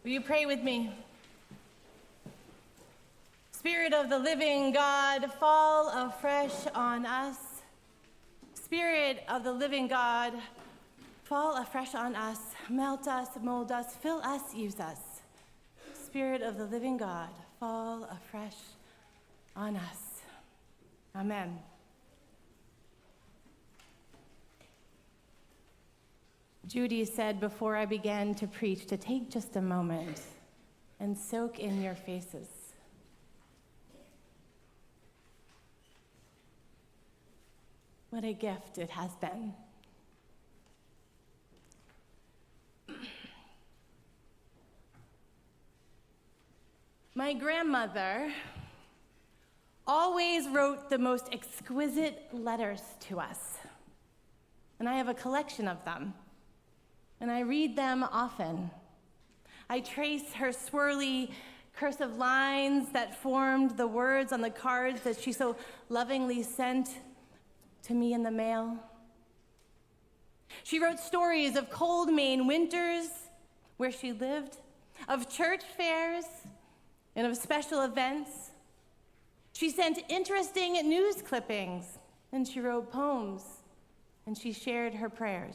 Will you pray with me? Spirit of the living God, fall afresh on us. Spirit of the living God, fall afresh on us. Melt us, mold us, fill us, use us. Spirit of the living God, fall afresh on us. Amen. Judy said before I began to preach to take just a moment and soak in your faces. What a gift it has been. My grandmother always wrote the most exquisite letters to us, and I have a collection of them. And I read them often. I trace her swirly cursive lines that formed the words on the cards that she so lovingly sent to me in the mail. She wrote stories of cold Maine winters where she lived, of church fairs, and of special events. She sent interesting news clippings, and she wrote poems, and she shared her prayers.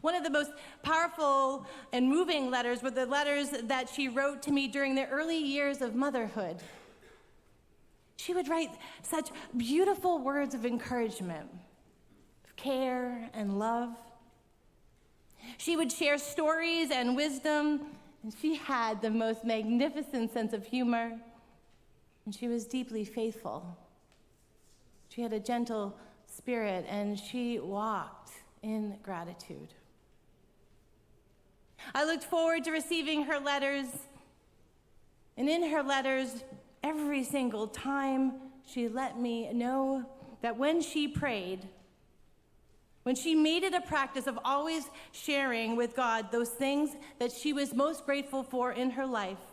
One of the most powerful and moving letters were the letters that she wrote to me during the early years of motherhood. She would write such beautiful words of encouragement, of care and love. She would share stories and wisdom, and she had the most magnificent sense of humor, and she was deeply faithful. She had a gentle spirit, and she walked in gratitude. I looked forward to receiving her letters, and in her letters, every single time, she let me know that when she prayed, when she made it a practice of always sharing with God those things that she was most grateful for in her life,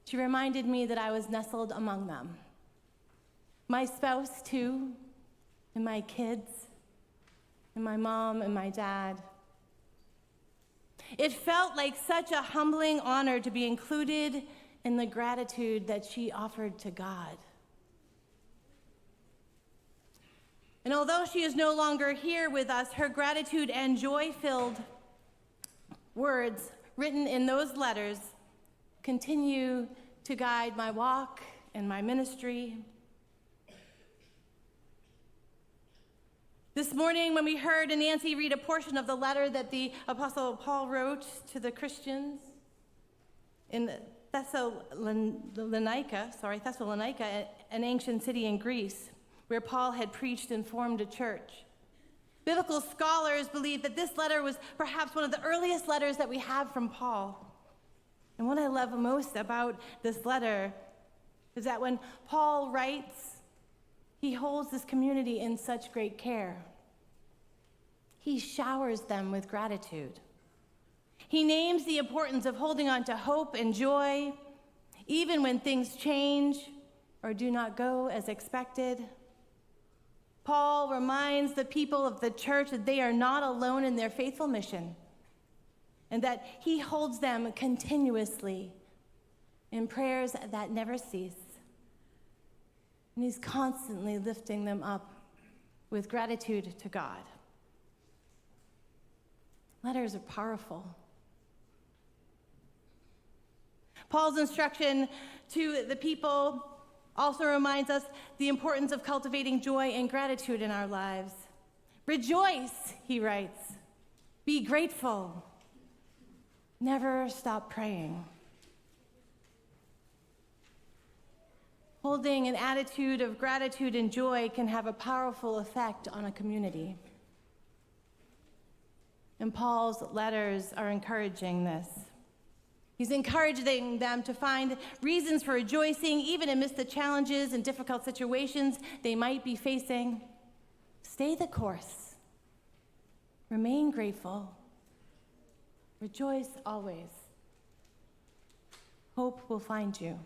she reminded me that I was nestled among them. My spouse, too, and my kids, and my mom and my dad. It felt like such a humbling honor to be included in the gratitude that she offered to God. And although she is no longer here with us, her gratitude and joy-filled words written in those letters continue to guide my walk and my ministry. This morning, when we heard Nancy read a portion of the letter that the Apostle Paul wrote to the Christians in Thessalonica, an ancient city in Greece, where Paul had preached and formed a church. Biblical scholars believe that this letter was perhaps one of the earliest letters that we have from Paul. And what I love most about this letter is that when Paul writes, he holds this community in such great care. He showers them with gratitude. He names the importance of holding on to hope and joy, even when things change or do not go as expected. Paul reminds the people of the church that they are not alone in their faithful mission, and that he holds them continuously in prayers that never cease. And he's constantly lifting them up with gratitude to God. Letters are powerful. Paul's instruction to the people also reminds us the importance of cultivating joy and gratitude in our lives. Rejoice, he writes. Be grateful. Never stop praying. Holding an attitude of gratitude and joy can have a powerful effect on a community. And Paul's letters are encouraging this. He's encouraging them to find reasons for rejoicing, even amidst the challenges and difficult situations they might be facing. Stay the course. Remain grateful. Rejoice always. Hope will find you.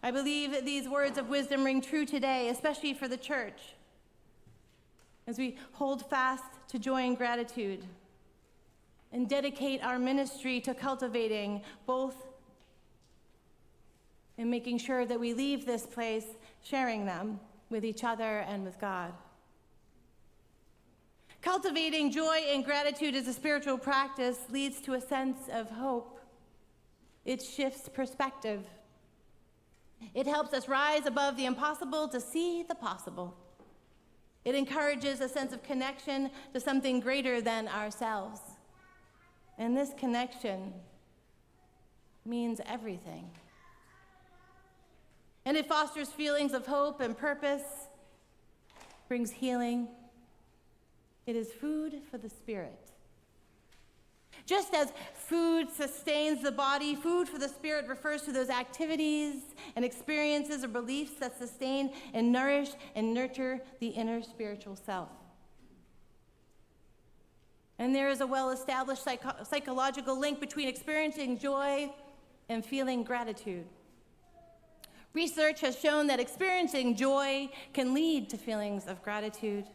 I believe these words of wisdom ring true today, especially for the church, as we hold fast to joy and gratitude. and dedicate our ministry to cultivating both and making sure that we leave this place sharing them with each other and with God. Cultivating joy and gratitude as a spiritual practice leads to a sense of hope. It shifts perspective. It helps us rise above the impossible to see the possible. It encourages a sense of connection to something greater than ourselves. And this connection means everything. And it fosters feelings of hope and purpose, brings healing. It is food for the spirit. Just as food sustains the body, food for the spirit refers to those activities and experiences or beliefs that sustain and nourish and nurture the inner spiritual self. And there is a well-established psychological link between experiencing joy and feeling gratitude. Research has shown that experiencing joy can lead to feelings of gratitude,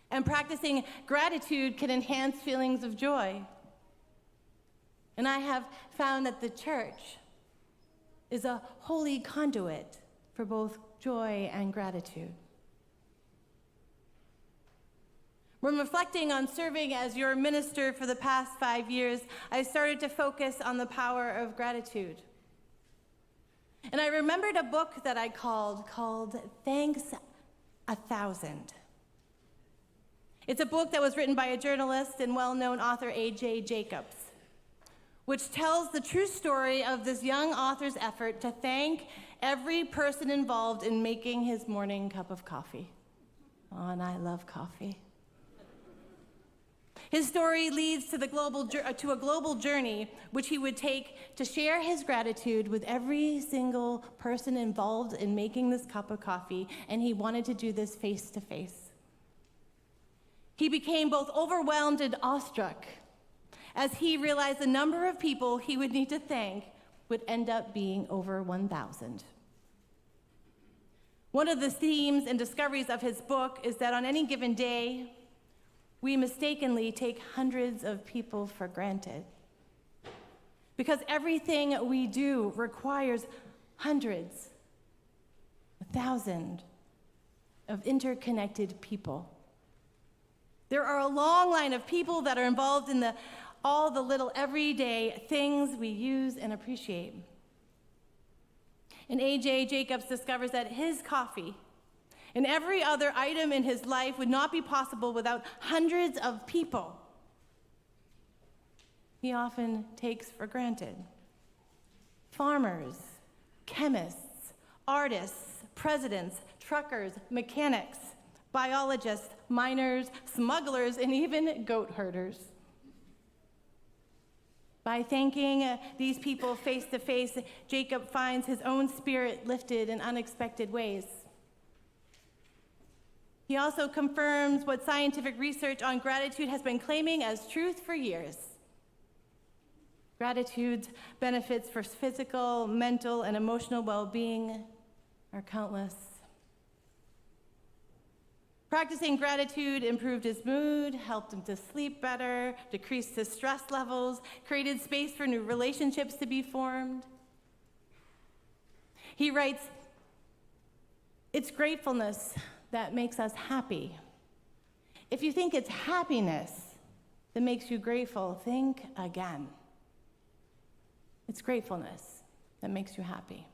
and practicing gratitude can enhance feelings of joy. And I have found that the church is a holy conduit for both joy and gratitude. When reflecting on serving as your minister for the past 5 years, I started to focus on the power of gratitude. And I remembered a book that I called Thanks 1,000. It's a book that was written by a journalist and well-known author, A.J. Jacobs, which tells the true story of this young author's effort to thank every person involved in making his morning cup of coffee. Oh, and I love coffee. His story leads to a global journey which he would take to share his gratitude with every single person involved in making this cup of coffee, and he wanted to do this face to face. He became both overwhelmed and awestruck as he realized the number of people he would need to thank would end up being over 1,000. One of the themes and discoveries of his book is that on any given day, we mistakenly take hundreds of people for granted. Because everything we do requires hundreds, 1,000 of interconnected people. There are a long line of people that are involved in all the little everyday things we use and appreciate. And A.J. Jacobs discovers that his coffee and every other item in his life would not be possible without hundreds of people he often takes for granted. Farmers, chemists, artists, presidents, truckers, mechanics, biologists, miners, smugglers, and even goat herders. By thanking these people face to face, Jacob finds his own spirit lifted in unexpected ways. He also confirms what scientific research on gratitude has been claiming as truth for years. Gratitude's benefits for physical, mental, and emotional well-being are countless. Practicing gratitude improved his mood, helped him to sleep better, decreased his stress levels, created space for new relationships to be formed. He writes, "It's gratefulness that makes us happy. If you think it's happiness that makes you grateful, think again. It's gratefulness that makes you happy."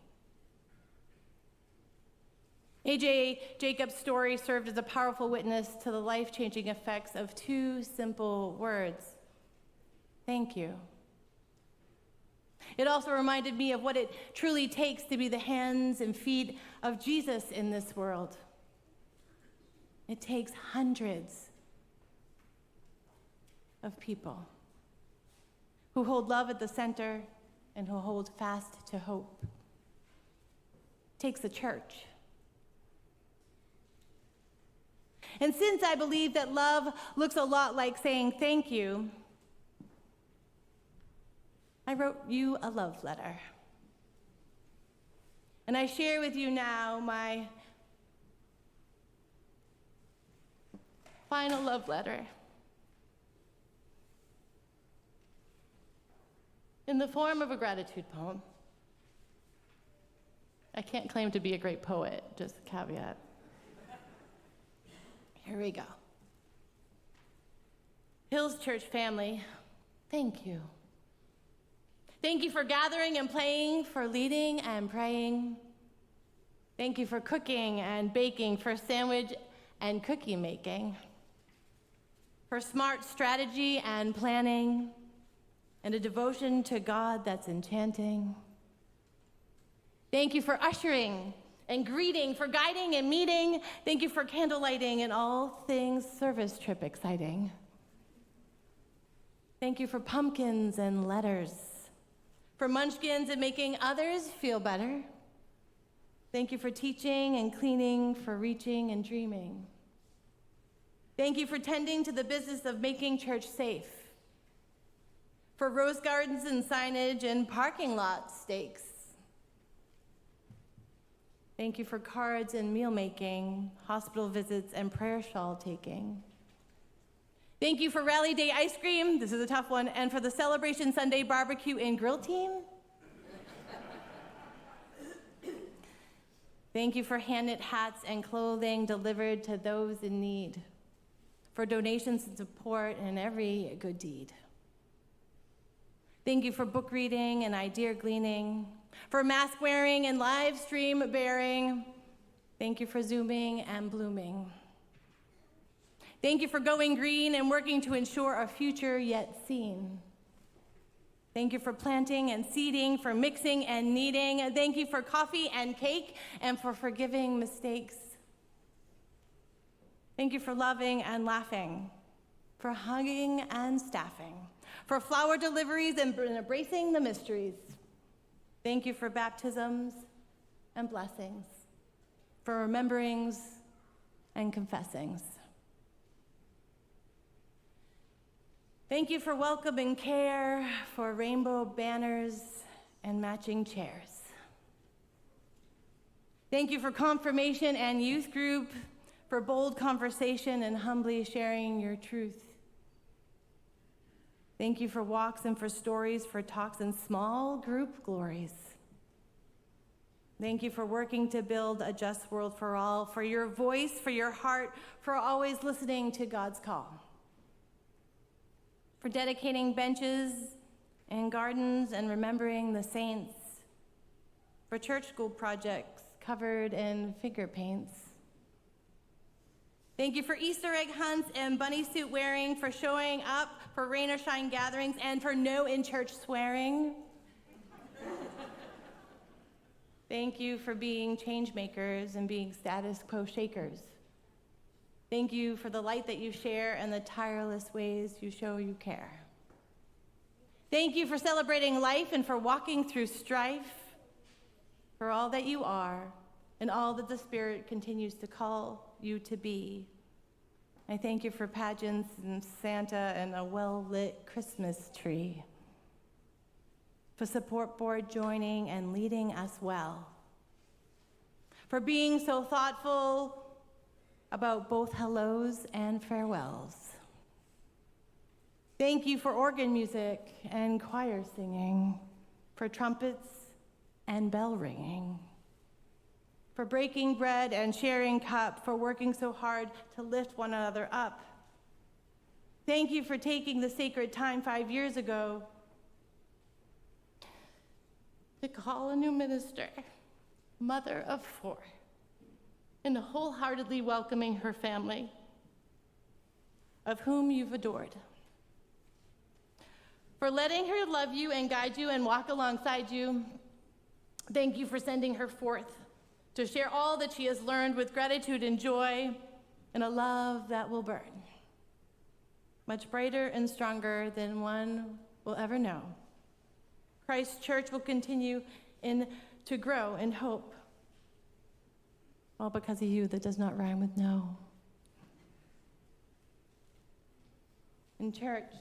A.J. Jacobs' story served as a powerful witness to the life-changing effects of two simple words: thank you. It also reminded me of what it truly takes to be the hands and feet of Jesus in this world. It takes hundreds of people who hold love at the center and who hold fast to hope. It takes a church. And since I believe that love looks a lot like saying thank you, I wrote you a love letter. And I share with you now my final love letter. in the form of a gratitude poem. I can't claim to be a great poet, just a caveat. Here we go. Hills Church family, thank you. Thank you for gathering and playing, for leading and praying. Thank you for cooking and baking, for sandwich and cookie making, for smart strategy and planning, and a devotion to God that's enchanting. Thank you for ushering and greeting, for guiding and meeting. Thank you for candlelighting and all things service trip exciting. Thank you for pumpkins and letters, for munchkins and making others feel better. Thank you for teaching and cleaning, for reaching and dreaming. Thank you for tending to the business of making church safe, for rose gardens and signage and parking lot stakes. Thank you for cards and meal making, hospital visits and prayer shawl taking. Thank you for Rally Day ice cream, this is a tough one, and for the Celebration Sunday barbecue and grill team. Thank you for hand-knit hats and clothing delivered to those in need, for donations and support and every good deed. Thank you for book reading and idea gleaning, for mask wearing and live stream bearing. Thank you for Zooming and blooming. Thank you for going green and working to ensure a future yet seen. Thank you for planting and seeding, for mixing and kneading. Thank you for coffee and cake and for forgiving mistakes. Thank you for loving and laughing, for hugging and staffing, for flower deliveries and embracing the mysteries. Thank you for baptisms and blessings, for rememberings and confessings. Thank you for welcome and care, for rainbow banners and matching chairs. Thank you for confirmation and youth group, for bold conversation and humbly sharing your truth. Thank you for walks and for stories, for talks and small group glories. Thank you for working to build a just world for all, for your voice, for your heart, for always listening to God's call. For dedicating benches and gardens and remembering the saints, for church school projects covered in finger paints. Thank you for Easter egg hunts and bunny suit wearing, for showing up for rain or shine gatherings, and for no in-church swearing. Thank you for being change makers and being status quo shakers. Thank you for the light that you share and the tireless ways you show you care. Thank you for celebrating life and for walking through strife, for all that you are and all that the Spirit continues to call you to be. I thank you for pageants and Santa and a well-lit Christmas tree, for support board joining and leading us well, for being so thoughtful about both hellos and farewells. Thank you for organ music and choir singing, for trumpets and bell ringing, for breaking bread and sharing cup, for working so hard to lift one another up. Thank you for taking the sacred time 5 years ago to call a new minister, mother of 4, and wholeheartedly welcoming her family, of whom you've adored. For letting her love you and guide you and walk alongside you, thank you for sending her forth to share all that she has learned with gratitude and joy and a love that will burn, much brighter and stronger than one will ever know. Christ's church will continue to grow in hope, all because of you. That does not rhyme with no. In church,